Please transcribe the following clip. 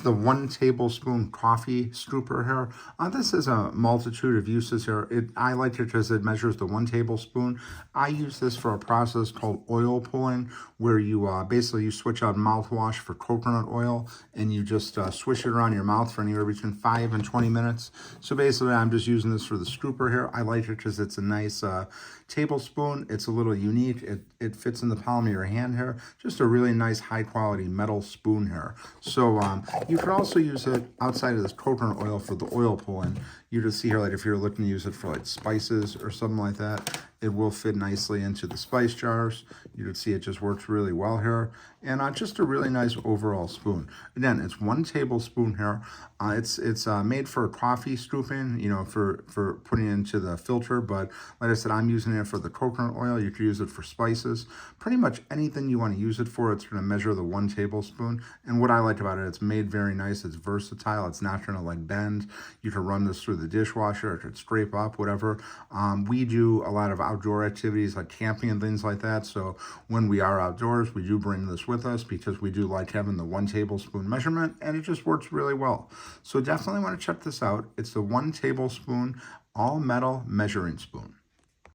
the 1 tablespoon coffee scooper here. This is a multitude of uses here. I like it because it measures the 1 tablespoon. I use this for a process called oil pulling, where you basically you switch out mouthwash for coconut oil, and you just swish it around your mouth for anywhere between 5 and 20 minutes. So basically, I'm just using this for the scooper here. I like it because it's a nice tablespoon. It's a little unique. It fits in the palm of your hand here. Just a really nice high quality metal spoon here. So you could also use it outside of this coconut oil for the oil pulling. You just see here, like if you're looking to use it for like spices or something like that, it will fit nicely into the spice jars. You can see it just works really well here. And just a really nice overall spoon. Again, it's 1 tablespoon here. It's made for coffee scooping, you know, for putting it into the filter. But like I said, I'm using it for the coconut oil. You could use it for spices. Pretty much anything you want to use it for, it's going to measure the 1 tablespoon. And what I like about it, it's made very nice. It's versatile. It's not going to like bend. You can run this through the dishwasher. It could scrape up, whatever. We do a lot of outdoor activities like camping and things like that. So when we are outdoors, we do bring this with us because we do like having the 1 tablespoon measurement, and it just works really well. So definitely want to check this out. It's the 1 tablespoon all metal measuring spoon.